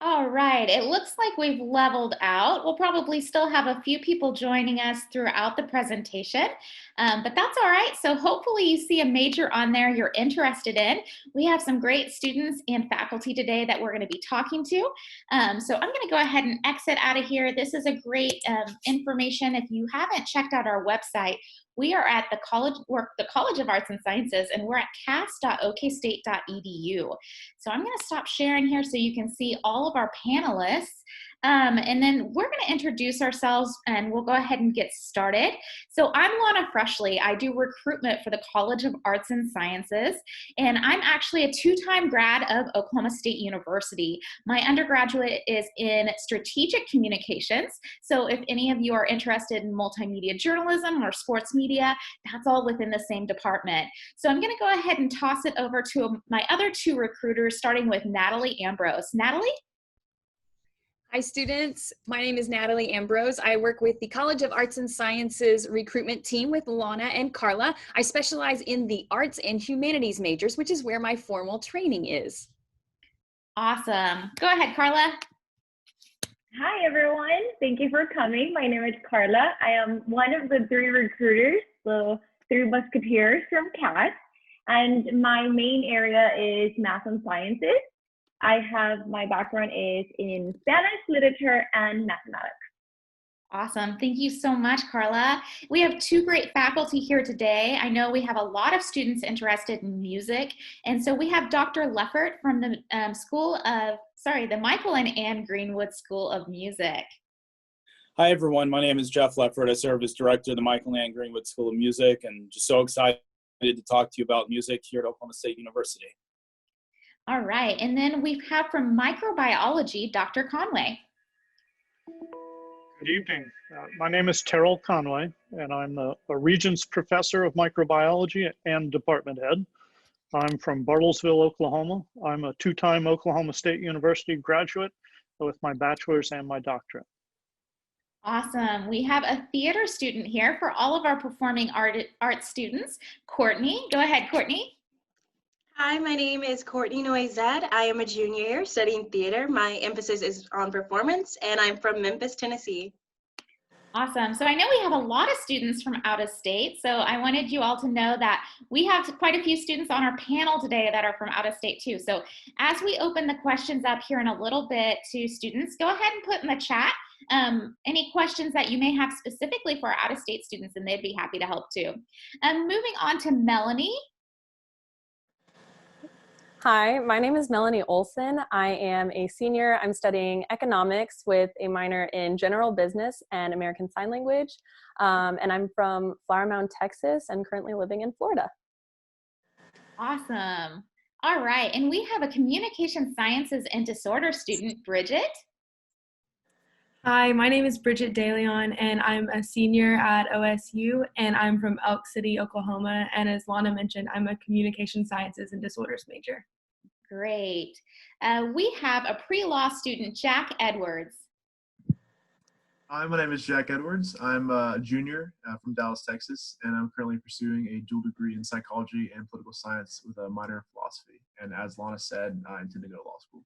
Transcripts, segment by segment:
All right, it looks like we've leveled out. We'll probably still have a few people joining us throughout the presentation, but that's all right. So hopefully you see a major on there you're interested in. We have some great students and faculty today that we're going to be talking to. So I'm going to go ahead and exit out of here. This is a great information. If you haven't checked out our website, we are at the College of Arts and Sciences, and we're at cas.okstate.edu. So I'm going to stop sharing here so you can see all of our panelists. And then we're going to introduce ourselves and we'll go ahead and get started. So I'm Lana Freshley. I do recruitment for the College of Arts and Sciences, and I'm actually a two-time grad of Oklahoma State University. My undergraduate is in strategic communications. So if any of you are interested in multimedia journalism or sports media, that's all within the same department. So I'm going to go ahead and toss it over to my other two recruiters, starting with Natalie Ambrose. Natalie? Hi students, my name is Natalie Ambrose. I work with the College of Arts and Sciences recruitment team with Lana and Carla. I specialize in the arts and humanities majors, which is where my formal training is. Awesome. Go ahead, Carla. Hi everyone, thank you for coming. My name is Carla. I am one of the three recruiters, the three musketeers from CAS, and my main area is math and sciences. My background is in Spanish, literature, and mathematics. Awesome. Thank you so much, Carla. We have two great faculty here today. I know we have a lot of students interested in music. And so we have Dr. Leffert from the the Michael and Ann Greenwood School of Music. Hi, everyone. My name is Jeff Leffert. I serve as director of the Michael and Ann Greenwood School of Music, and just so excited to talk to you about music here at Oklahoma State University. All right. And then we have from microbiology, Dr. Conway. Good evening. My name is Terrell Conway, and I'm a Regents Professor of Microbiology and Department Head. I'm from Bartlesville, Oklahoma. I'm a two-time Oklahoma State University graduate with my bachelor's and my doctorate. Awesome. We have a theater student here for all of our performing arts students. Courtney, go ahead, Courtney. Hi, my name is Courtney Noizad. I am a junior studying theater. My emphasis is on performance, and I'm from Memphis, Tennessee. Awesome. So I know we have a lot of students from out of state, so I wanted you all to know that we have quite a few students on our panel today that are from out of state too. So as we open the questions up here in a little bit to students, go ahead and put in the chat any questions that you may have specifically for our out of state students, and they'd be happy to help too. Moving on to Melanie. Hi, my name is Melanie Olson. I am a senior. I'm studying economics with a minor in general business and American Sign Language. And I'm from Flower Mound, Texas, and currently living in Florida. Awesome. All right. And we have a communication sciences and disorder student, Bridget. Hi, my name is Bridget DeLeon, and I'm a senior at OSU, and I'm from Elk City, Oklahoma. And as Lana mentioned, I'm a communication sciences and disorders major. Great. We have a pre-law student, Jack Edwards. Hi, my name is Jack Edwards. I'm a junior from Dallas, Texas, and I'm currently pursuing a dual degree in psychology and political science with a minor in philosophy. And as Lana said, I intend to go to law school.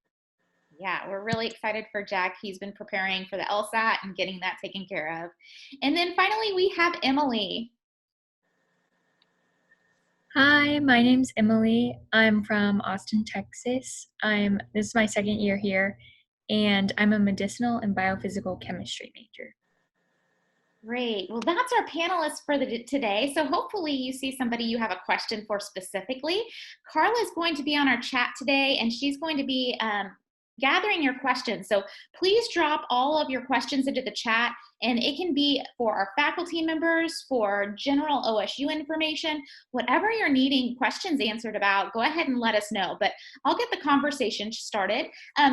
Yeah, we're really excited for Jack. He's been preparing for the LSAT and getting that taken care of. And then finally, we have Emily. Hi, my name's Emily. I'm from Austin, Texas. This is my second year here, and I'm a medicinal and biophysical chemistry major. Great. Well, that's our panelists for today. So hopefully you see somebody you have a question for specifically. Carla is going to be on our chat today, and she's going to be gathering your questions. So please drop all of your questions into the chat, and it can be for our faculty members, for general OSU information, whatever you're needing questions answered about, go ahead and let us know. But I'll get the conversation started.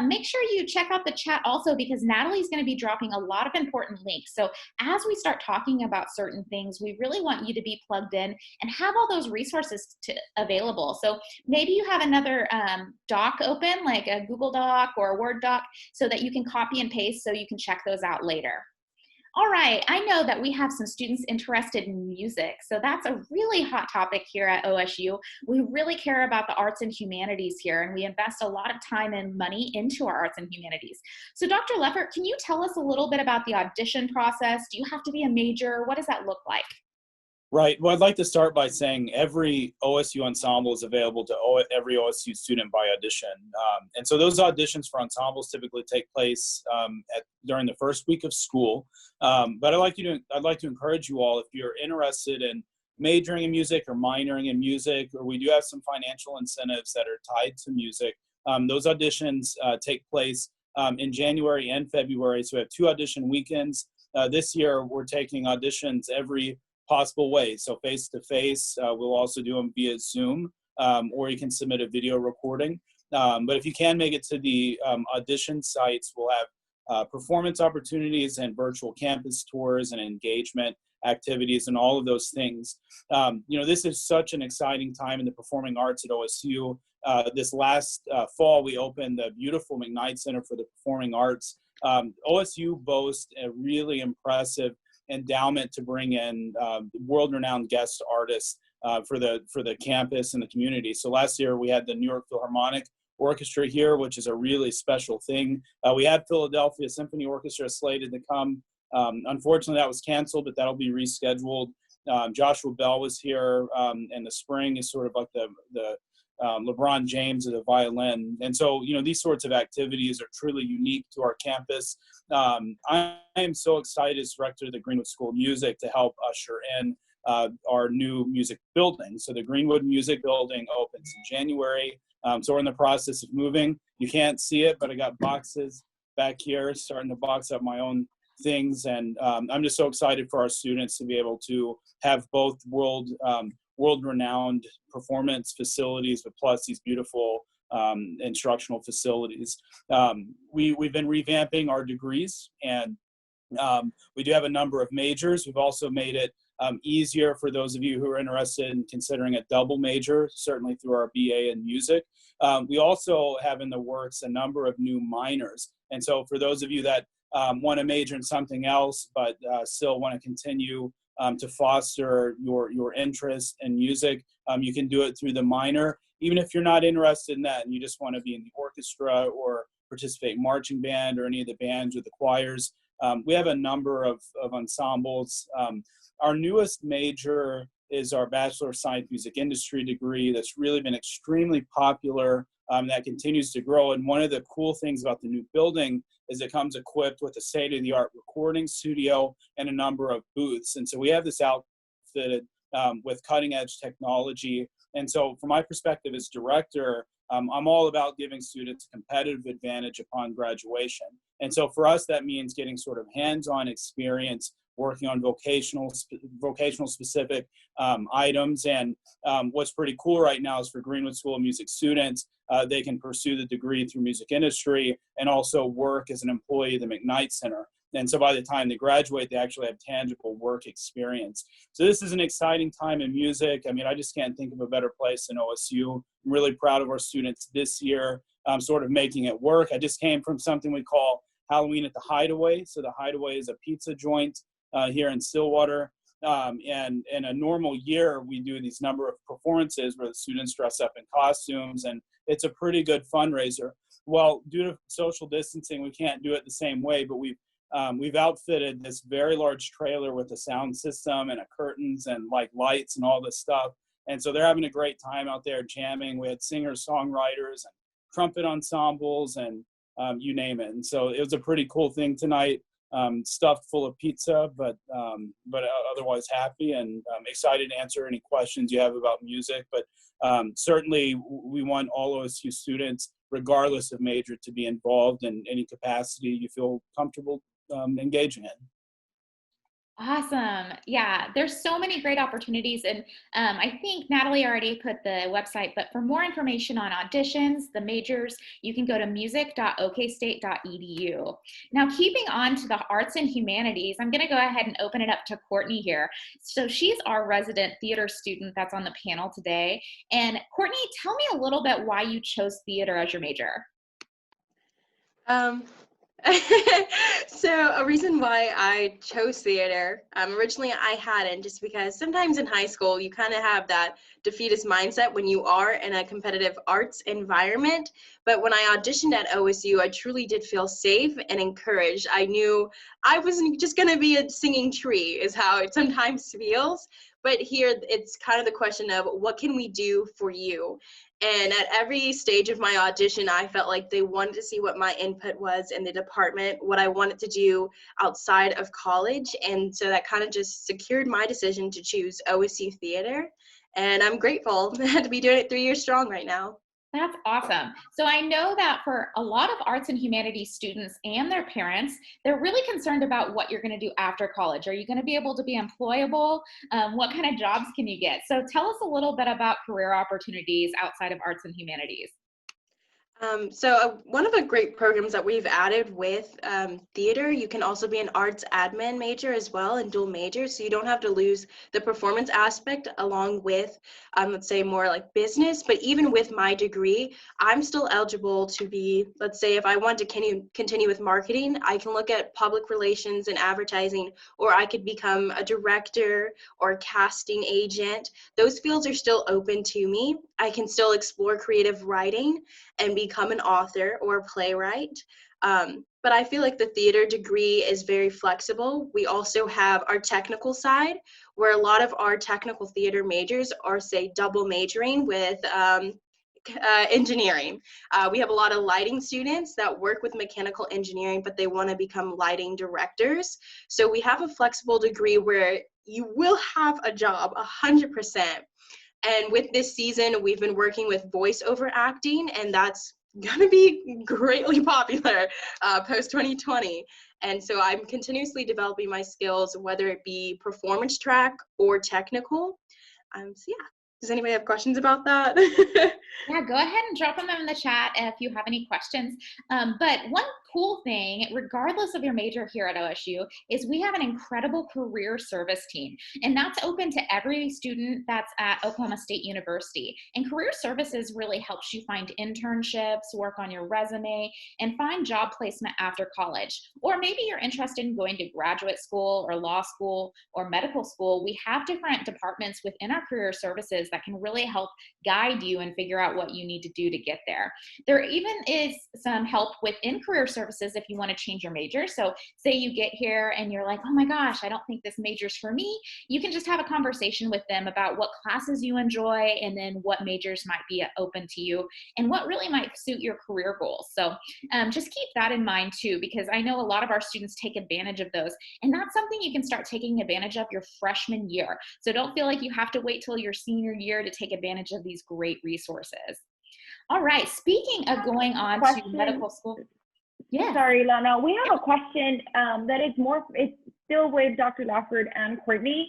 Make sure you check out the chat also, because Natalie's going to be dropping a lot of important links. So as we start talking about certain things, we really want you to be plugged in and have all those resources available. So maybe you have another doc open, like a Google Doc or a Word doc, so that you can copy and paste so you can check those out later. All right, I know that we have some students interested in music, so that's a really hot topic here at OSU. We really care about the arts and humanities here, and we invest a lot of time and money into our arts and humanities. So Dr. Leffert, can you tell us a little bit about the audition process? Do you have to be a major? What does that look like? Right. Well, I'd like to start by saying every OSU ensemble is available to every OSU student by audition. And so those auditions for ensembles typically take place during the first week of school. But I'd like to encourage you all, if you're interested in majoring in music or minoring in music, or we do have some financial incentives that are tied to music. Those auditions take place in January and February. So we have 2 audition weekends. This year, we're taking auditions every possible way. So face-to-face, we'll also do them via Zoom, or you can submit a video recording. But if you can make it to the audition sites, we'll have performance opportunities and virtual campus tours and engagement activities and all of those things. This is such an exciting time in the performing arts at OSU. This last fall, we opened the beautiful Mcknight Center for the Performing Arts. OSU boasts a really impressive endowment to bring in world-renowned guest artists for the campus and the community. So last year we had the New York Philharmonic Orchestra here, which is a really special thing. We had Philadelphia Symphony Orchestra slated to come. Unfortunately, that was canceled, but that'll be rescheduled. Joshua Bell was here, and the spring is sort of like the LeBron James of the violin. And so, these sorts of activities are truly unique to our campus. I am so excited as director of the Greenwood School of Music to help usher in our new music building. So the Greenwood Music Building opens in January. So we're in the process of moving. You can't see it, but I got boxes back here, starting to box up my own things. And I'm just so excited for our students to be able to have both world-renowned performance facilities, but plus these beautiful instructional facilities. We've been revamping our degrees, and we do have a number of majors. We've also made it easier for those of you who are interested in considering a double major, certainly through our BA in music. We also have in the works a number of new minors. And so for those of you that want to major in something else, but still want to continue to foster your interest in music, you can do it through the minor. Even if you're not interested in that and you just want to be in the orchestra or participate in marching band or any of the bands or the choirs, we have a number of ensembles. Our newest major is our Bachelor of Science Music Industry degree that's really been extremely popular, that continues to grow. And one of the cool things about the new building is it comes equipped with a state-of-the-art recording studio and a number of booths. And so we have this outfitted with cutting-edge technology. And so from my perspective as director, I'm all about giving students a competitive advantage upon graduation. And so for us, that means getting sort of hands-on experience working on vocational specific items. And what's pretty cool right now is for Greenwood School of Music students, they can pursue the degree through music industry and also work as an employee of the Mcknight Center. And so by the time they graduate, they actually have tangible work experience. So this is an exciting time in music. I mean, I just can't think of a better place than OSU. I'm really proud of our students this year, sort of making it work. I just came from something we call Halloween at the Hideaway. So the Hideaway is a pizza joint here in Stillwater. And in a normal year, we do these number of performances where the students dress up in costumes, and it's a pretty good fundraiser. Well, due to social distancing, we can't do it the same way, but we've outfitted this very large trailer with a sound system and a curtains and like lights and all this stuff. And so they're having a great time out there jamming. We had singers, songwriters, and trumpet ensembles, and you name it. And so it was a pretty cool thing tonight. Stuffed full of pizza, but otherwise happy and excited to answer any questions you have about music. But certainly we want all OSU students, regardless of major, to be involved in any capacity you feel comfortable engaging in. Awesome. Yeah, there's so many great opportunities. And I think Natalie already put the website, but for more information on auditions, the majors, you can go to music.okstate.edu. Now, keeping on to the arts and humanities, I'm going to go ahead and open it up to Courtney here. So she's our resident theater student that's on the panel today. And Courtney, tell me a little bit why you chose theater as your major. So a reason why I chose theater, originally I hadn't, just because sometimes in high school you kind of have that defeatist mindset when you are in a competitive arts environment. But when I auditioned at OSU, I truly did feel safe and encouraged. I knew I wasn't just going to be a singing tree, is how it sometimes feels. But here it's kind of the question of what can we do for you? And at every stage of my audition, I felt like they wanted to see what my input was in the department, what I wanted to do outside of college. And so that kind of just secured my decision to choose OSU Theater. And I'm grateful to be doing it 3 years strong right now. That's awesome. So I know that for a lot of arts and humanities students and their parents, they're really concerned about what you're going to do after college. Are you going to be able to be employable? What kind of jobs can you get? So tell us a little bit about career opportunities outside of arts and humanities. One of the great programs that we've added with theater, you can also be an arts admin major as well and dual major, so you don't have to lose the performance aspect along with, let's say, more like business. But even with my degree, I'm still eligible to be, let's say, if I want to continue with marketing, I can look at public relations and advertising, or I could become a director or a casting agent. Those fields are still open to me. I can still explore creative writing and become an author or a playwright. But I feel like the theater degree is very flexible. We also have our technical side, where a lot of our technical theater majors are, say, double majoring with engineering. We have a lot of lighting students that work with mechanical engineering, but they want to become lighting directors. So we have a flexible degree where you will have a job 100%. And with this season, we've been working with voiceover acting, and that's going to be greatly popular post 2020. And so I'm continuously developing my skills, whether it be performance track or technical. So yeah, does anybody have questions about that? Yeah, go ahead and drop them in the chat if you have any questions. But one cool thing, regardless of your major here at OSU, is we have an incredible career service team. And that's open to every student that's at Oklahoma State University. And career services really helps you find internships, work on your resume, and find job placement after college. Or maybe you're interested in going to graduate school or law school or medical school. We have different departments within our career services that can really help guide you and figure out what you need to do to get there. There even is some help within career services if you want to change your major. So say you get here and you're like, oh my gosh, I don't think this major's for me. You can just have a conversation with them about what classes you enjoy and then what majors might be open to you and what really might suit your career goals. So just keep that in mind too, because I know a lot of our students take advantage of those. And that's something you can start taking advantage of your freshman year. So don't feel like you have to wait till your senior year to take advantage of these great resources. All right, speaking of going on to medical school. Yeah. Sorry, Lana, we have a question that is it's still with Dr. Lawford and Courtney.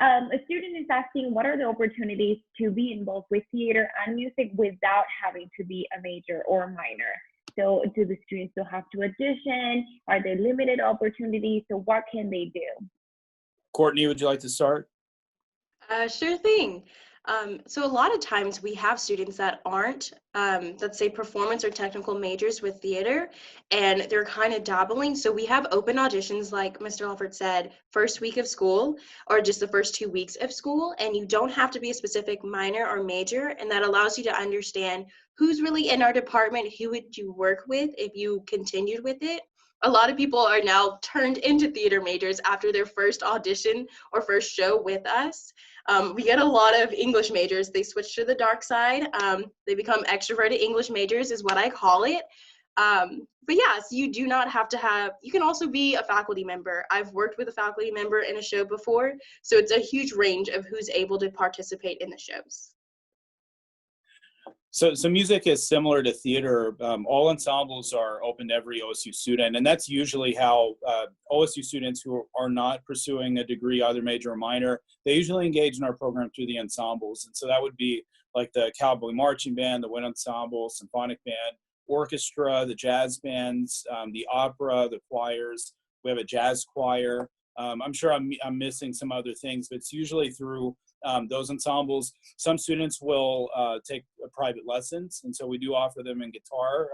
A student is asking, what are the opportunities to be involved with theater and music without having to be a major or minor? So do the students still have to audition? Are there limited opportunities? So what can they do? Courtney, would you like to start? Sure thing. So a lot of times we have students that aren't, let's say, performance or technical majors with theater, and they're kind of dabbling. So we have open auditions, like Mr. Lawford said, first week of school or just the first 2 weeks of school, and you don't have to be a specific minor or major, and that allows you to understand who's really in our department, who would you work with if you continued with it. A lot of people are now turned into theater majors after their first audition or first show with us. We get a lot of English majors. They switch to the dark side. They become extroverted English majors is what I call it. But yes, you do not have to have, you can also be a faculty member. I've worked with a faculty member in a show before, so it's a huge range of who's able to participate in the shows. So music is similar to theater. All ensembles are open to every OSU student, and that's usually how OSU students who are not pursuing a degree, either major or minor, they usually engage in our program through the ensembles. And so that would be like the Cowboy Marching Band, the Wind Ensemble, Symphonic Band, Orchestra, the jazz bands, the opera, the choirs. We have a jazz choir. I'm sure I'm missing some other things, but it's usually through those ensembles. Some students will take private lessons, and so we do offer them in guitar.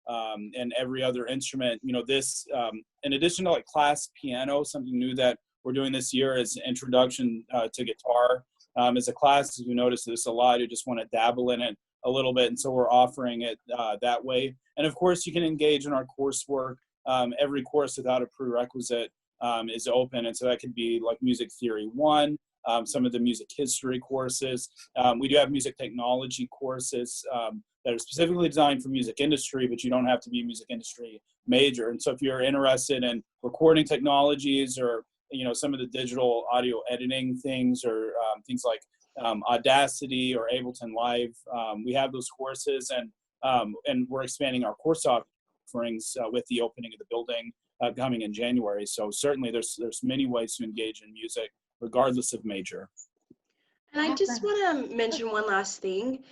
and every other instrument. You know, this, in addition to like class piano, something new that we're doing this year is introduction to guitar. As a class, as we noticed this a lot, you just want to dabble in it a little bit, and so we're offering it that way. And of course, you can engage in our coursework. Every course without a prerequisite is open, and so that could be like Music Theory 1, some of the music history courses. We do have music technology courses that are specifically designed for music industry, but you don't have to be a music industry major. And so if you're interested in recording technologies, or some of the digital audio editing things, or things like Audacity or Ableton Live, we have those courses, and we're expanding our course offerings with the opening of the building coming in January. So certainly there's many ways to engage in music regardless of major. And I just want to mention one last thing.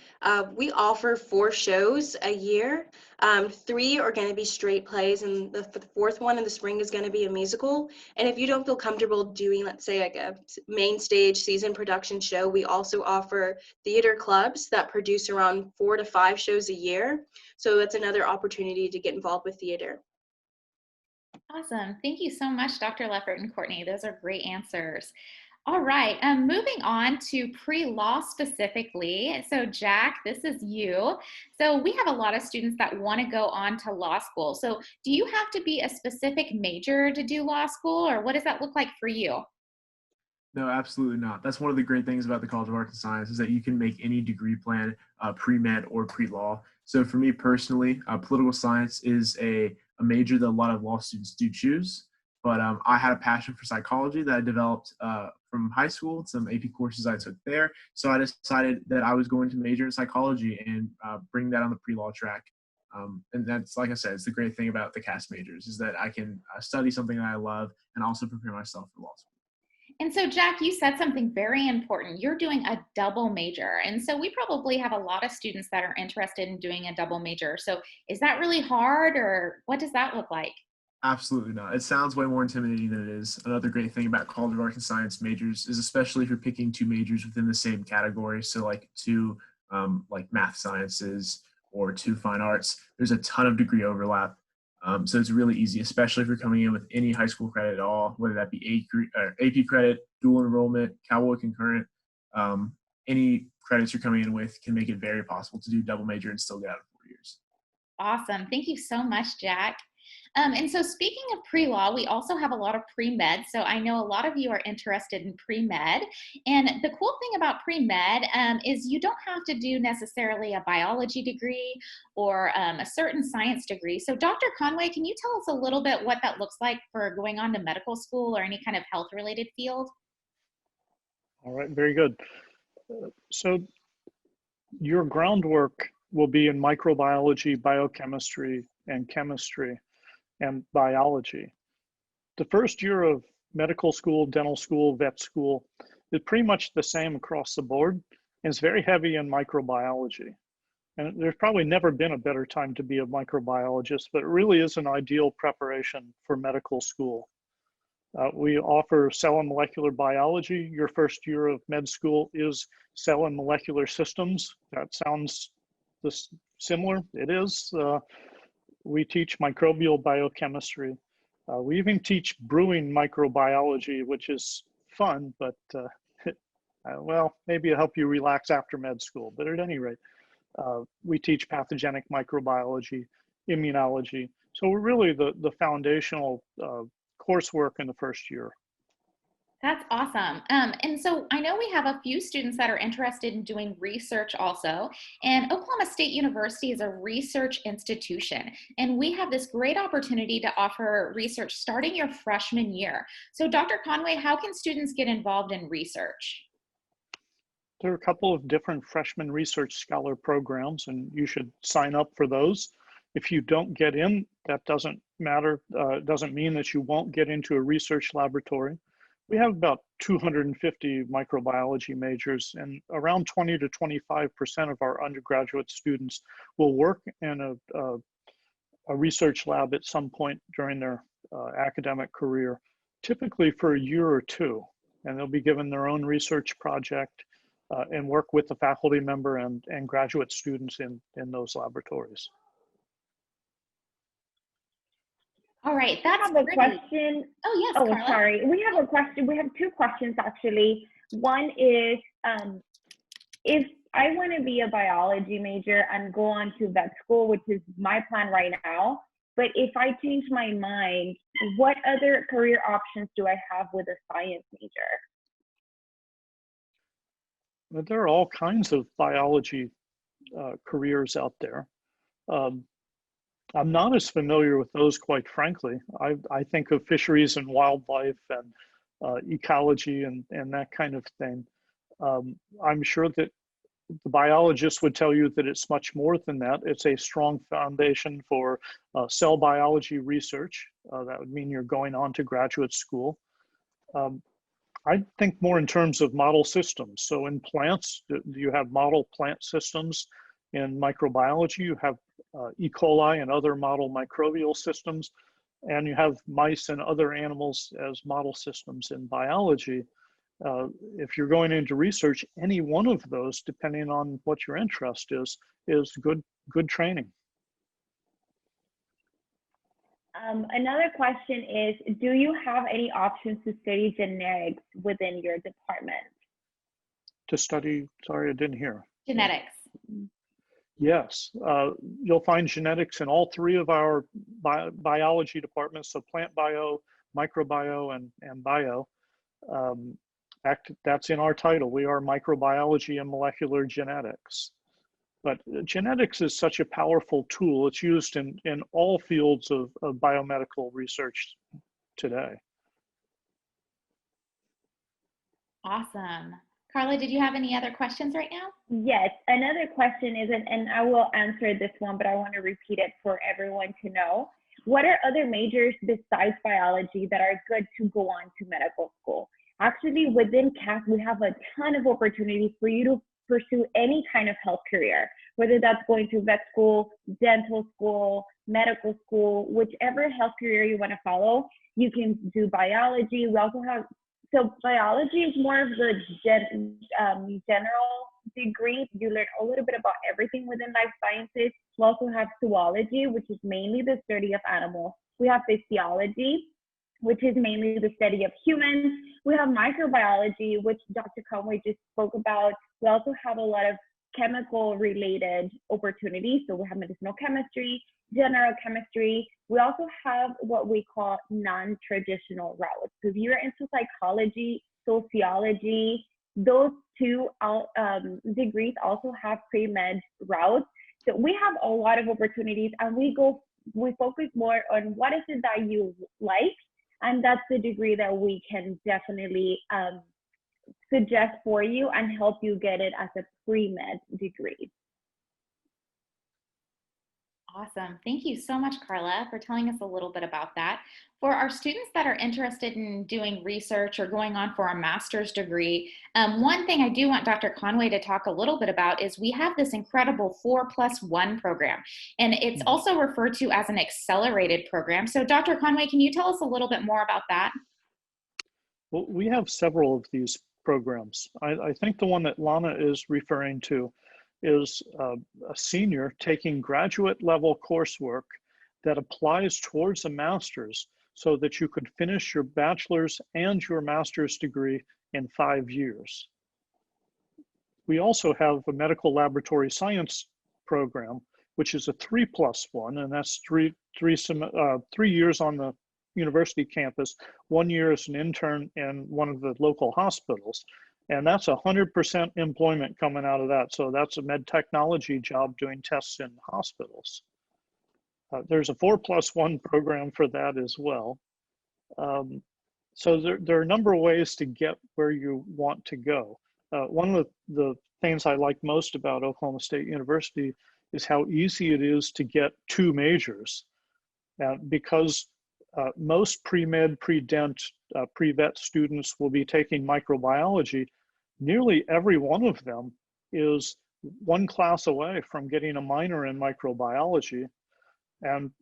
We offer 4 shows a year. 3 are going to be straight plays, and the 4th one in the spring is going to be a musical. And if you don't feel comfortable doing, let's say, like a main stage season production show, we also offer theater clubs that produce around 4 to 5 shows a year. So that's another opportunity to get involved with theater. Awesome. Thank you so much, Dr. Leffert and Courtney. Those are great answers. All right, moving on to pre-law specifically. So Jack, this is you. So we have a lot of students that want to go on to law school. So do you have to be a specific major to do law school, or what does that look like for you? No, absolutely not. That's one of the great things about the College of Arts and Science, is that you can make any degree plan pre-med or pre-law. So for me personally, political science is a major that a lot of law students do choose. But I had a passion for psychology that I developed from high school, some AP courses I took there. So I decided that I was going to major in psychology and bring that on the pre-law track. And that's, like I said, it's the great thing about the CAS majors, is that I can study something that I love and also prepare myself for law school. And so, Jack, you said something very important. You're doing a double major. And so we probably have a lot of students that are interested in doing a double major. So is that really hard, or what does that look like? Absolutely not. It sounds way more intimidating than it is. Another great thing about College of Arts and Science majors is, especially if you're picking 2 majors within the same category, so like 2 like math sciences or 2 fine arts, there's a ton of degree overlap. So it's really easy, especially if you're coming in with any high school credit at all, whether that be AP credit, dual enrollment, Cowboy concurrent. Any credits you're coming in with can make it very possible to do double major and still get out in 4 years. Awesome. Thank you so much, Jack. And so speaking of pre-law, we also have a lot of pre-med. So I know a lot of you are interested in pre-med. And the cool thing about pre-med is you don't have to do necessarily a biology degree or a certain science degree. So Dr. Conway, can you tell us a little bit what that looks like for going on to medical school or any kind of health-related field? All right, very good. So your groundwork will be in microbiology, biochemistry, and chemistry, and biology. The first year of medical school, dental school, vet school is pretty much the same across the board, and it's very heavy in microbiology. And there's probably never been a better time to be a microbiologist, but it really is an ideal preparation for medical school. We offer cell and molecular biology. Your first year of med school is cell and molecular systems. That sounds similar. It is. We teach microbial biochemistry. We even teach brewing microbiology, which is fun, but well, maybe it'll help you relax after med school. But at any rate, we teach pathogenic microbiology, immunology. So we're really the foundational coursework in the first year. That's awesome. And so I know we have a few students that are interested in doing research also. And Oklahoma State University is a research institution. And we have this great opportunity to offer research starting your freshman year. So Dr. Conway, how can students get involved in research? There are a couple of different freshman research scholar programs, and you should sign up for those. If you don't get in, that doesn't matter. It doesn't mean that you won't get into a research laboratory. We have about 250 microbiology majors, and around 20 to 25% of our undergraduate students will work in a research lab at some point during their academic career, typically for a year or 2. And they'll be given their own research project and work with the faculty member and graduate students in those laboratories. All right, I that's have a great. question. Oh, yes, Oh, Carla. sorry. We have a question. We have two questions actually. One is, if I want to be a biology major and go on to vet school, which is my plan right now, but if I change my mind, what other career options do I have with a science major? But there are all kinds of biology careers out there. I'm not as familiar with those, quite frankly. I think of fisheries and wildlife and ecology and that kind of thing. I'm sure that the biologists would tell you that it's much more than that. It's a strong foundation for cell biology research. That would mean you're going on to graduate school. I think more in terms of model systems. So in plants, you have model plant systems. In microbiology, you have E. coli and other model microbial systems, and you have mice and other animals as model systems in biology. If you're going into research, any one of those, depending on what your interest is good training. Another question is, do you have any options to study genetics within your department? To study, sorry, I didn't hear. Genetics. Yes, you'll find genetics in all three of our biology departments, so plant bio, microbio, and bio. That's in our title. We are microbiology and molecular genetics. But genetics is such a powerful tool. It's used in all fields of biomedical research today. Awesome. Carla, did you have any other questions right now? Yes, another question is, and I will answer this one, but I want to repeat it for everyone to know. What are other majors besides biology that are good to go on to medical school? Actually, within CAS, we have a ton of opportunities for you to pursue any kind of health career, whether that's going to vet school, dental school, medical school, whichever health career you want to follow. You can do biology. We also have, so biology is more of the general degree. You learn a little bit about everything within life sciences. We also have zoology, which is mainly the study of animals. We have physiology, which is mainly the study of humans. We have microbiology, which Dr. Conway just spoke about. We also have a lot of chemical related opportunities. So we have medicinal chemistry, general chemistry. We also have what we call non-traditional routes. So if you're into psychology, sociology, those two degrees also have pre-med routes. So we have a lot of opportunities, and we focus more on what is it that you like, and that's the degree that we can definitely suggest for you and help you get it as a pre-med degree. Awesome. Thank you so much, Carla, for telling us a little bit about that. For our students that are interested in doing research or going on for a master's degree, one thing I do want Dr. Conway to talk a little bit about is we have this incredible 4+1 program, and it's also referred to as an accelerated program. So Dr. Conway, can you tell us a little bit more about that? Well, we have several of these programs. I think the one that Lana is referring to is a senior taking graduate level coursework that applies towards a master's so that you could finish your bachelor's and your master's degree in 5 years. We also have a medical laboratory science program, which is a 3+1, and that's three years on the university campus, 1 year as an intern in one of the local hospitals. And that's 100% employment coming out of that. So that's a med technology job doing tests in hospitals. There's a 4+1 program for that as well. So there are a number of ways to get where you want to go. One of the things I like most about Oklahoma State University is how easy it is to get 2 majors. Because most pre-med, pre-dent, pre-vet students will be taking microbiology. Nearly every one of them is 1 class away from getting a minor in microbiology. And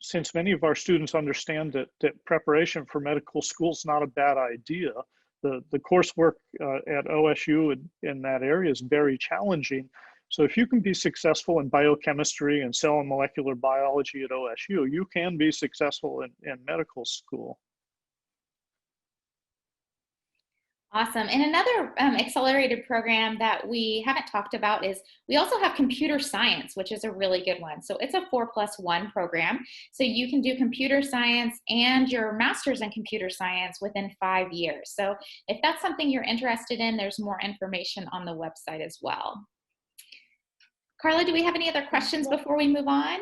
since many of our students understand that preparation for medical school is not a bad idea, the coursework at OSU in that area is very challenging. So if you can be successful in biochemistry and cell and molecular biology at OSU, you can be successful in medical school. Awesome. And another accelerated program that we haven't talked about is we also have computer science, which is a really good one. So it's a 4+1 program. So you can do computer science and your master's in computer science within 5 years. So if that's something you're interested in, there's more information on the website as well. Carla, do we have any other questions before we move on?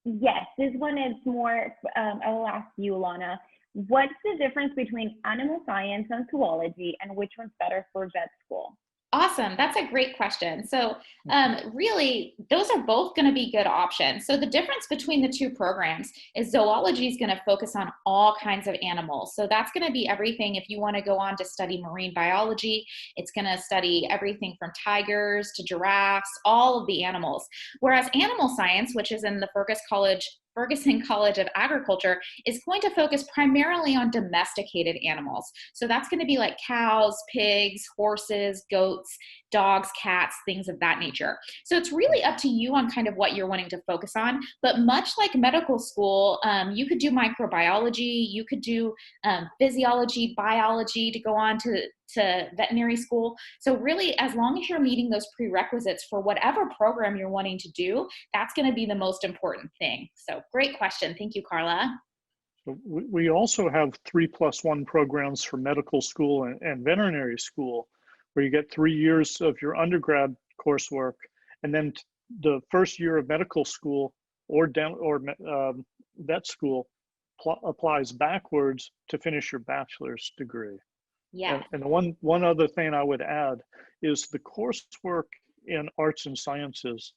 Yes, this one is more, I will ask you, Lana. What's the difference between animal science and zoology, and which one's better for vet school? Awesome. That's a great question. So really, those are both going to be good options. So the difference between the two programs is zoology is going to focus on all kinds of animals. So that's going to be everything. If you want to go on to study marine biology, it's going to study everything from tigers to giraffes, all of the animals. Whereas animal science, which is in the Ferguson College of Agriculture, is going to focus primarily on domesticated animals. So that's going to be like cows, pigs, horses, goats, dogs, cats, things of that nature. So it's really up to you on kind of what you're wanting to focus on. But much like medical school, you could do microbiology, you could do physiology, biology to go on to veterinary school. So really, as long as you're meeting those prerequisites for whatever program you're wanting to do, that's going to be the most important thing. So great question. Thank you, Carla. We also have 3+1 programs for medical school and veterinary school, where you get 3 years of your undergrad coursework, and then the first year of medical school or vet school applies backwards to finish your bachelor's degree. Yeah. And one other thing I would add is the coursework in arts and sciences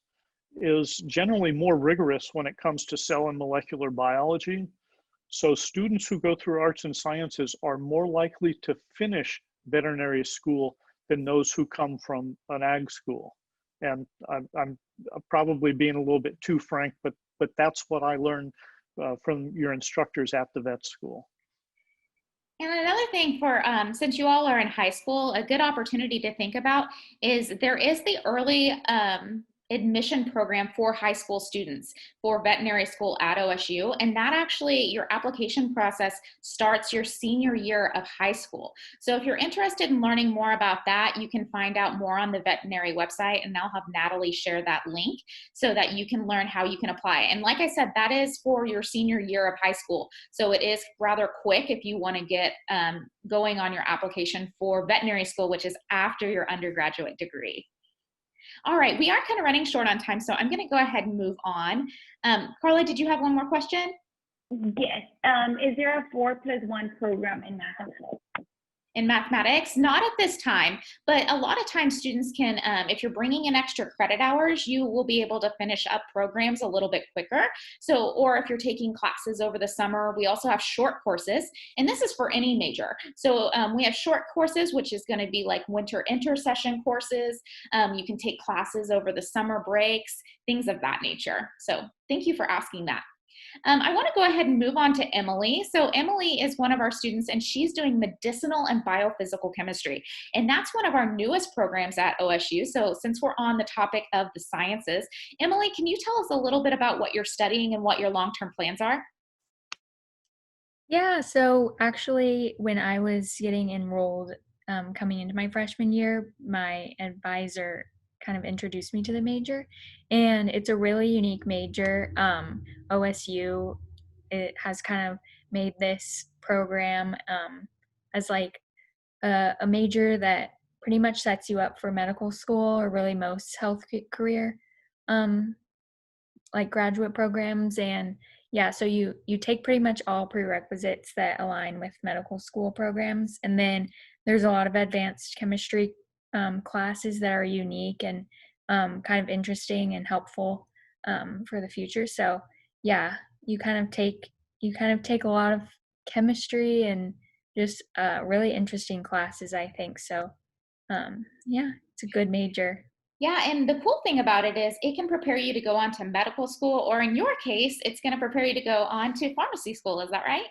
is generally more rigorous when it comes to cell and molecular biology. So students who go through arts and sciences are more likely to finish veterinary school than those who come from an ag school. And I'm probably being a little bit too frank, but that's what I learned from your instructors at the vet school. And another thing for, since you all are in high school, a good opportunity to think about is there is the early admission program for high school students for veterinary school at OSU. And that actually, your application process starts your senior year of high school. So if you're interested in learning more about that, you can find out more on the veterinary website, and I'll have Natalie share that link so that you can learn how you can apply. And like I said, that is for your senior year of high school. So it is rather quick if you want to get going on your application for veterinary school, which is after your undergraduate degree. All right, we are kind of running short on time, so I'm going to go ahead and move on. Carla, did you have one more question? Yes. Is there a 4+1 program in mathematics? In mathematics? Not at this time, but a lot of times students can, if you're bringing in extra credit hours, you will be able to finish up programs a little bit quicker. So, or if you're taking classes over the summer, we also have short courses, and this is for any major. So we have short courses, which is going to be like winter intersession courses. You can take classes over the summer breaks, things of that nature. So thank you for asking that. I want to go ahead and move on to Emily. So Emily is one of our students, and she's doing medicinal and biophysical chemistry. And that's one of our newest programs at OSU. So since we're on the topic of the sciences, Emily, can you tell us a little bit about what you're studying and what your long-term plans are? Yeah, so actually, when I was getting enrolled coming into my freshman year, my advisor kind of introduced me to the major, and it's a really unique major. OSU, it has kind of made this program as like a major that pretty much sets you up for medical school, or really most health career like graduate programs. And yeah, so you take pretty much all prerequisites that align with medical school programs, and then there's a lot of advanced chemistry classes that are unique and kind of interesting and helpful for the future. So yeah, you kind of take a lot of chemistry and just really interesting classes, I think. So yeah, it's a good major. Yeah, and the cool thing about it is it can prepare you to go on to medical school, or in your case, it's going to prepare you to go on to pharmacy school. Is that right?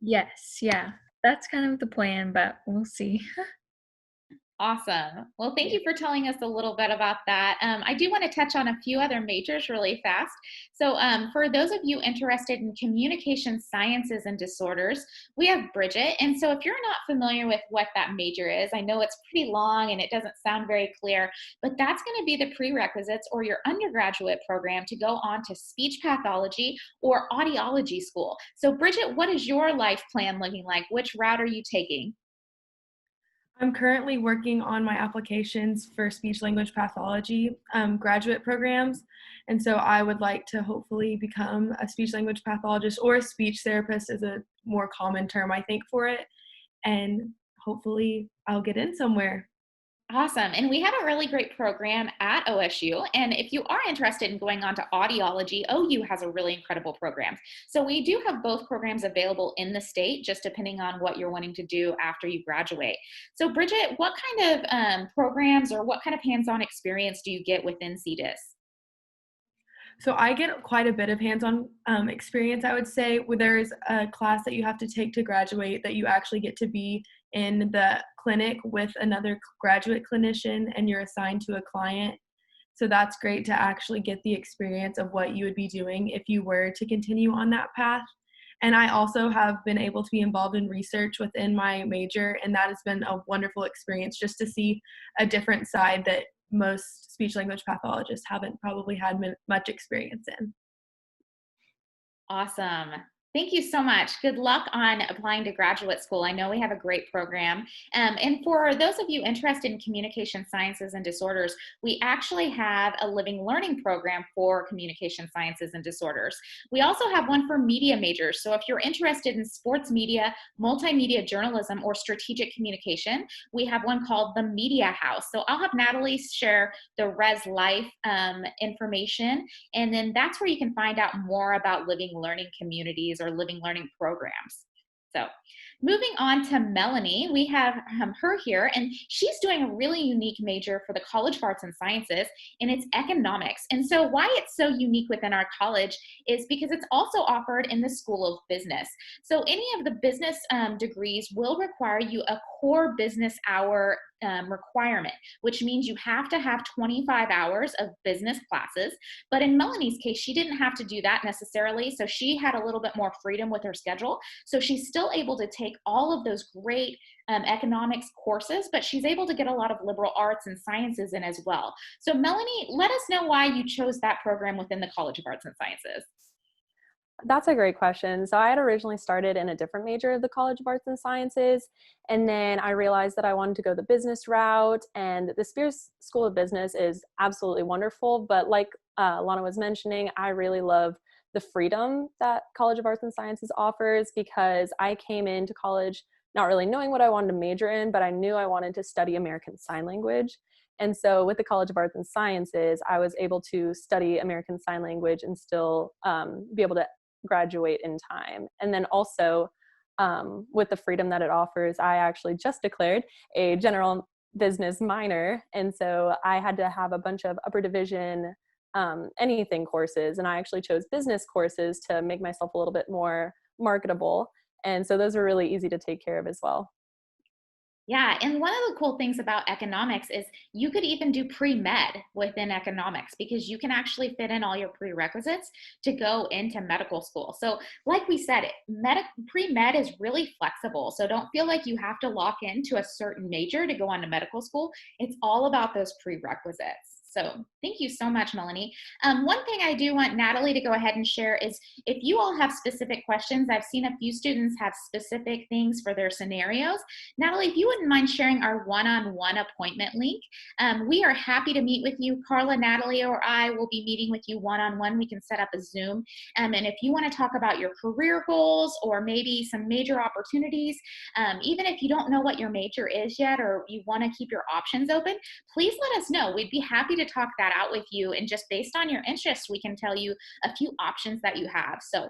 Yes, yeah, that's kind of the plan, but we'll see. Awesome. Well, thank you for telling us a little bit about that. I do want to touch on a few other majors really fast. So for those of you interested in communication sciences and disorders, we have Bridget. And so if you're not familiar with what that major is, I know it's pretty long and it doesn't sound very clear, but that's going to be the prerequisites or your undergraduate program to go on to speech pathology or audiology school. So Bridget, what is your life plan looking like? Which route are you taking? I'm currently working on my applications for speech language pathology graduate programs. And so I would like to hopefully become a speech language pathologist, or a speech therapist is a more common term, I think, for it. And hopefully I'll get in somewhere. Awesome. And we have a really great program at OSU. And if you are interested in going on to audiology, OU has a really incredible program. So we do have both programs available in the state, just depending on what you're wanting to do after you graduate. So Bridget, what kind of programs or what kind of hands-on experience do you get within CDIS? So I get quite a bit of hands-on experience, I would say. There's a class that you have to take to graduate that you actually get to be in the clinic with another graduate clinician, and you're assigned to a client. So that's great to actually get the experience of what you would be doing if you were to continue on that path. And I also have been able to be involved in research within my major, and that has been a wonderful experience just to see a different side that most speech language pathologists haven't probably had much experience in. Awesome. Thank you so much. Good luck on applying to graduate school. I know we have a great program. And for those of you interested in communication sciences and disorders, we actually have a living learning program for communication sciences and disorders. We also have one for media majors. So if you're interested in sports media, multimedia journalism, or strategic communication, we have one called the Media House. So I'll have Natalie share the Res Life information, and then that's where you can find out more about living learning communities or living learning programs. So moving on to Melanie, we have her here, and she's doing a really unique major for the College of Arts and Sciences, and it's economics. And so why it's so unique within our college is because it's also offered in the School of Business. So any of the business degrees will require you a core business hour requirement, which means you have to have 25 hours of business classes. But in Melanie's case, she didn't have to do that necessarily. So she had a little bit more freedom with her schedule. So she's still able to take all of those great economics courses, but she's able to get a lot of liberal arts and sciences in as well. So Melanie, let us know why you chose that program within the College of Arts and Sciences. That's a great question. So I had originally started in a different major of the College of Arts and Sciences, and then I realized that I wanted to go the business route, and the Spears School of Business is absolutely wonderful, but like Lana was mentioning, I really love the freedom that College of Arts and Sciences offers, because I came into college not really knowing what I wanted to major in, but I knew I wanted to study American Sign Language. And so with the College of Arts and Sciences, I was able to study American Sign Language and still be able to graduate in time. And then also with the freedom that it offers, I actually just declared a general business minor. And so I had to have a bunch of upper division anything courses. And I actually chose business courses to make myself a little bit more marketable. And so those are really easy to take care of as well. Yeah, and one of the cool things about economics is you could even do pre-med within economics, because you can actually fit in all your prerequisites to go into medical school. So like we said, pre-med is really flexible. So don't feel like you have to lock into a certain major to go on to medical school. It's all about those prerequisites. So thank you so much, Melanie. One thing I do want Natalie to go ahead and share is if you all have specific questions, I've seen a few students have specific things for their scenarios. Natalie, if you wouldn't mind sharing our one-on-one appointment link, we are happy to meet with you. Carla, Natalie, or I will be meeting with you one-on-one. We can set up a Zoom. And if you want to talk about your career goals or maybe some major opportunities, even if you don't know what your major is yet or you want to keep your options open, please let us know. We'd be happy to to talk that out with you. And just based on your interests, we can tell you a few options that you have. So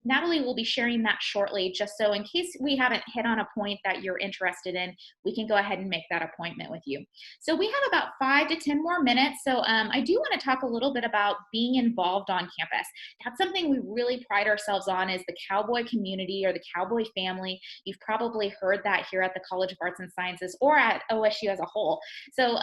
Natalie will be sharing that shortly, just so in case we haven't hit on a point that you're interested in, we can go ahead and make that appointment with you. So we have about 5 to 10 more minutes. So I do want to talk a little bit about being involved on campus. That's something we really pride ourselves on, is the cowboy community or the cowboy family. You've probably heard that here at the College of Arts and Sciences or at OSU as a whole. So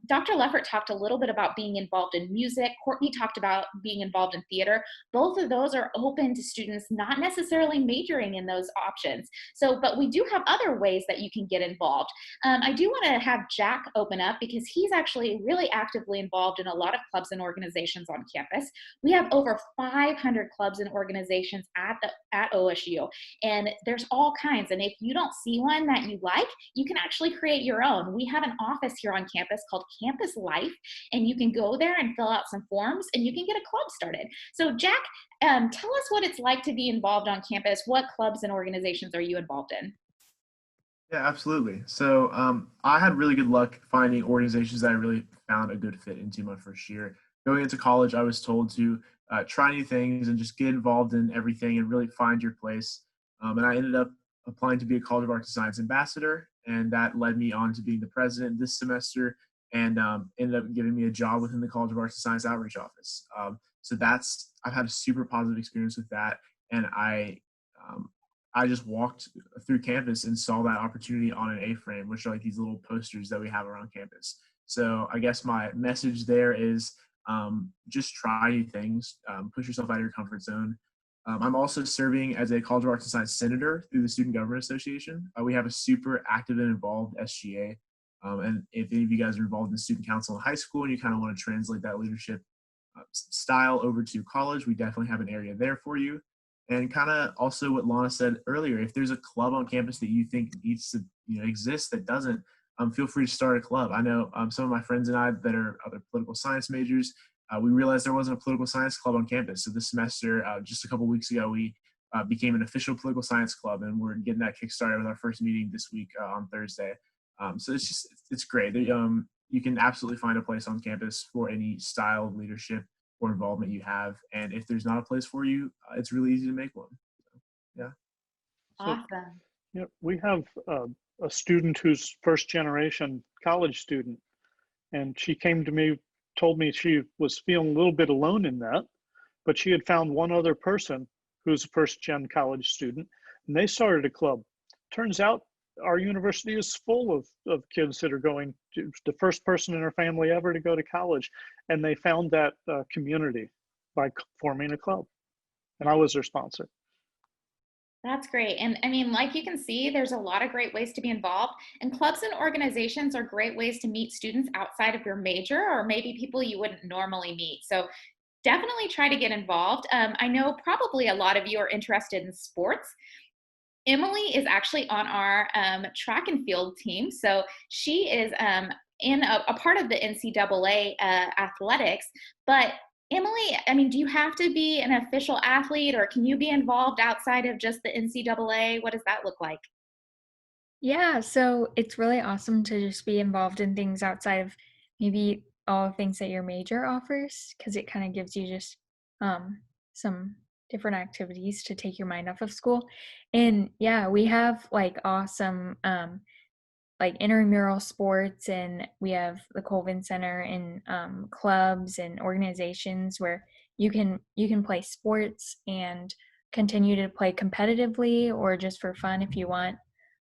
Dr. Leffert talked a little bit about being involved in music. Courtney talked about being involved in theater. Both of those are open to students not necessarily majoring in those options. So, but we do have other ways that you can get involved. I do want to have Jack open up because he's actually really actively involved in a lot of clubs and organizations on campus. We have over 500 clubs and organizations at OSU, and there's all kinds. And if you don't see one that you like, you can actually create your own. We have an office here on campus called Campus Life, and you can go there and fill out some forms and you can get a club started. So Jack, tell us what it's like to be involved on campus. What clubs and organizations are you involved in? Yeah, absolutely. So I had really good luck finding organizations that I really found a good fit into my first year. Going into college, I was told to try new things and just get involved in everything and really find your place. And I ended up applying to be a College of Arts and Science ambassador, and that led me on to being the president this semester, and ended up giving me a job within the College of Arts and Science outreach office. So I've had a super positive experience with that, and I just walked through campus and saw that opportunity on an A-frame, which are like these little posters that we have around campus. So I guess my message there is just try new things, push yourself out of your comfort zone. I'm also serving as a College of Arts and Science senator through the Student Government Association. We have a super active and involved SGA. And if any of you guys are involved in student council in high school and you kind of want to translate that leadership style over to college, we definitely have an area there for you. And kind of also what Lana said earlier, if there's a club on campus that you think needs to exist that doesn't, feel free to start a club. I know some of my friends and I that are other political science majors, we realized there wasn't a political science club on campus. So this semester, just a couple weeks ago, we became an official political science club, and we're getting that kickstarted with our first meeting this week on Thursday. So it's great. You can absolutely find a place on campus for any style of leadership or involvement you have. And if there's not a place for you, it's really easy to make one. So, yeah. Awesome. Yeah, we have a student who's first generation college student, and she came to me, told me she was feeling a little bit alone in that, but she had found one other person who's a first gen college student, and they started a club. Turns out our university is full of kids that are going to, the first person in her family ever to go to college, and they found that community by forming a club, and I was their sponsor. That's great. And I mean, like you can see, there's a lot of great ways to be involved, and clubs and organizations are great ways to meet students outside of your major or maybe people you wouldn't normally meet. So definitely try to get involved. I know probably a lot of you are interested in sports. Emily is actually on our track and field team. So she is in a part of the NCAA athletics, but Emily, I mean, do you have to be an official athlete, or can you be involved outside of just the NCAA? What does that look like? Yeah, so it's really awesome to just be involved in things outside of maybe all the things that your major offers, because it kind of gives you just some different activities to take your mind off of school. And yeah, we have like awesome like intramural sports, and we have the Colvin Center and clubs and organizations where you can play sports and continue to play competitively or just for fun if you want.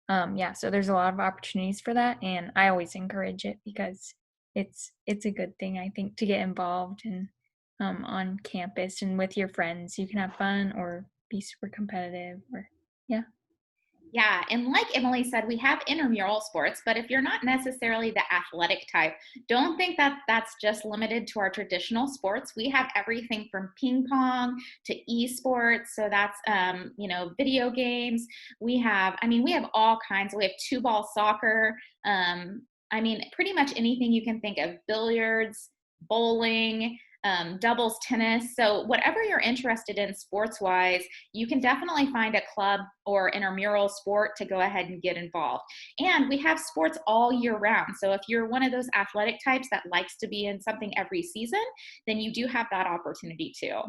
Yeah, so there's a lot of opportunities for that, and I always encourage it because it's a good thing, I think, to get involved and on campus and with your friends. You can have fun or be super competitive, or yeah. Yeah, and like Emily said, we have intramural sports, but if you're not necessarily the athletic type, don't think that that's just limited to our traditional sports. We have everything from ping pong to esports. So that's, video games. We have all kinds. We have 2-ball soccer. Pretty much anything you can think of, billiards, bowling. doubles tennis. So whatever you're interested in sports-wise, you can definitely find a club or intramural sport to go ahead and get involved. And we have sports all year round. So if you're one of those athletic types that likes to be in something every season, then you do have that opportunity too.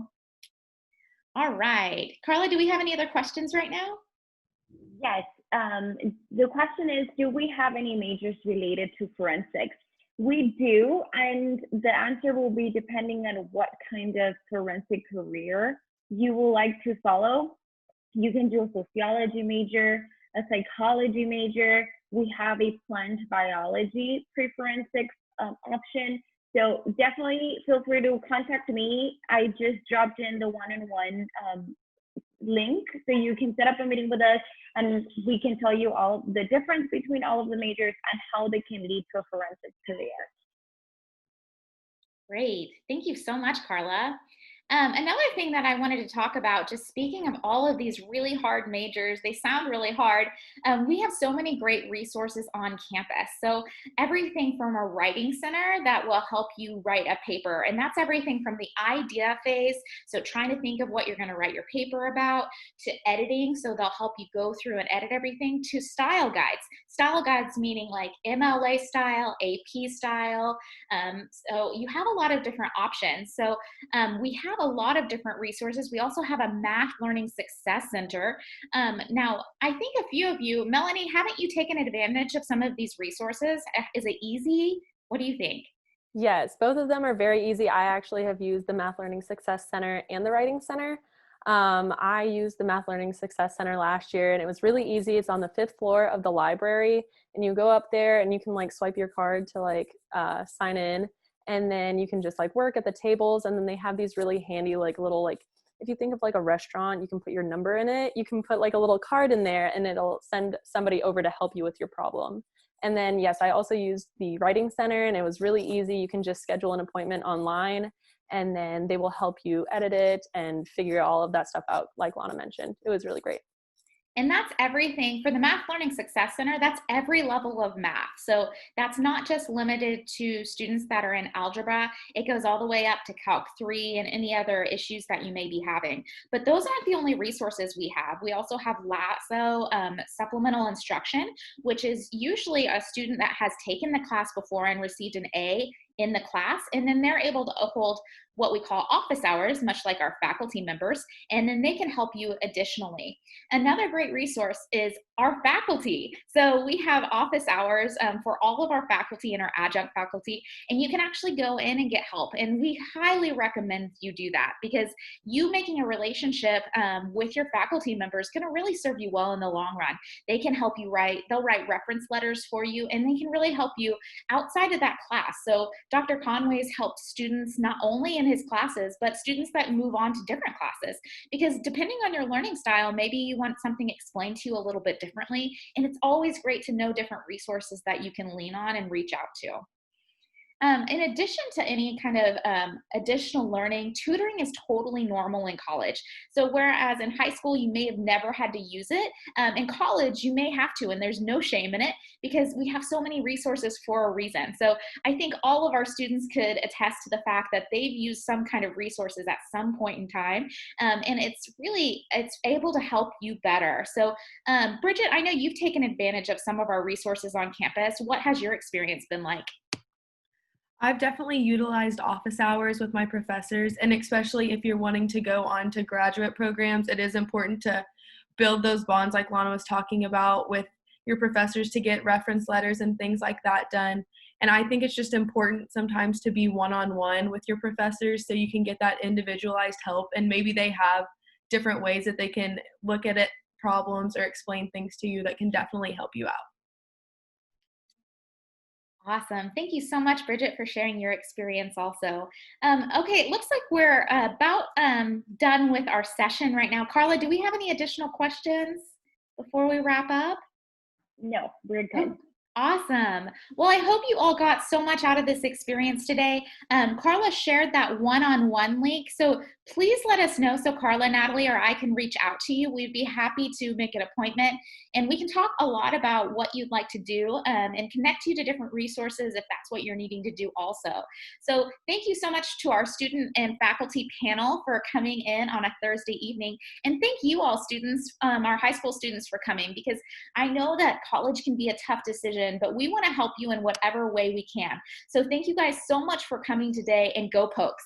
All right. Carla, do we have any other questions right now? Yes. The question is, do we have any majors related to forensics? We do, and the answer will be depending on what kind of forensic career you would like to follow. You can do a sociology major, a psychology major. We have a plant biology pre-forensics option. So definitely feel free to contact me. I just dropped in the one-on-one link, so you can set up a meeting with us and we can tell you all the difference between all of the majors and how they can lead to a forensic career. Great. Thank you so much, Carla. Another thing that I wanted to talk about, just speaking of all of these really hard majors, they sound really hard. We have so many great resources on campus. So everything from a writing center that will help you write a paper. And that's everything from the idea phase, so trying to think of what you're going to write your paper about, to editing, so they'll help you go through and edit everything, to style guides. Style guides meaning like MLA style, AP style. So you have a lot of different options. So we have a lot of different resources. We also have a Math Learning Success Center. Now, I think a few of you, Melanie, haven't you taken advantage of some of these resources? Is it easy? What do you think? Yes, both of them are very easy. I actually have used the Math Learning Success Center and the Writing Center. I used the Math Learning Success Center last year, and it was really easy. It's on the 5th floor of the library, and you go up there and you can like swipe your card to like sign in. And then you can just like work at the tables, and then they have these really handy like little, like if you think of like a restaurant, you can put your number in it, you can put like a little card in there and it'll send somebody over to help you with your problem. And then yes, I also used the Writing Center, and it was really easy. You can just schedule an appointment online and then they will help you edit it and figure all of that stuff out, like Lana mentioned. It was really great. And that's everything for the Math Learning Success Center. That's every level of math. So that's not just limited to students that are in algebra. It goes all the way up to Calc 3 and any other issues that you may be having. But those aren't the only resources we have. We also have LASO, Supplemental Instruction, which is usually a student that has taken the class before and received an A in the class, and then they're able to hold what we call office hours, much like our faculty members, and then they can help you additionally. Another great resource is our faculty. So we have office hours for all of our faculty and our adjunct faculty, and you can actually go in and get help. And we highly recommend you do that, because you making a relationship with your faculty member is gonna really serve you well in the long run. They can help you write, they'll write reference letters for you, and they can really help you outside of that class. So Dr. Conway's helped students not only in his classes, but students that move on to different classes, because depending on your learning style, maybe you want something explained to you a little bit differently, and it's always great to know different resources that you can lean on and reach out to. In addition to any kind of additional learning, tutoring is totally normal in college. So whereas in high school you may have never had to use it, in college you may have to, and there's no shame in it, because we have so many resources for a reason. So I think all of our students could attest to the fact that they've used some kind of resources at some point in time, and it's able to help you better. So Bridget, I know you've taken advantage of some of our resources on campus. What has your experience been like? I've definitely utilized office hours with my professors, and especially if you're wanting to go on to graduate programs, it is important to build those bonds like Lana was talking about with your professors, to get reference letters and things like that done. And I think it's just important sometimes to be one-on-one with your professors so you can get that individualized help, and maybe they have different ways that they can look at it, problems, or explain things to you that can definitely help you out. Awesome. Thank you so much, Bridget, for sharing your experience also. Okay, it looks like we're about done with our session right now. Carla, do we have any additional questions before we wrap up? No, we're good. Awesome. Well, I hope you all got so much out of this experience today. Carla shared that one-on-one link, so please let us know so Carla, Natalie, or I can reach out to you. We'd be happy to make an appointment, and we can talk a lot about what you'd like to do and connect you to different resources if that's what you're needing to do also. So thank you so much to our student and faculty panel for coming in on a Thursday evening, and thank you all students, our high school students, for coming, because I know that college can be a tough decision, but we want to help you in whatever way we can. So thank you guys so much for coming today, and go Pokes.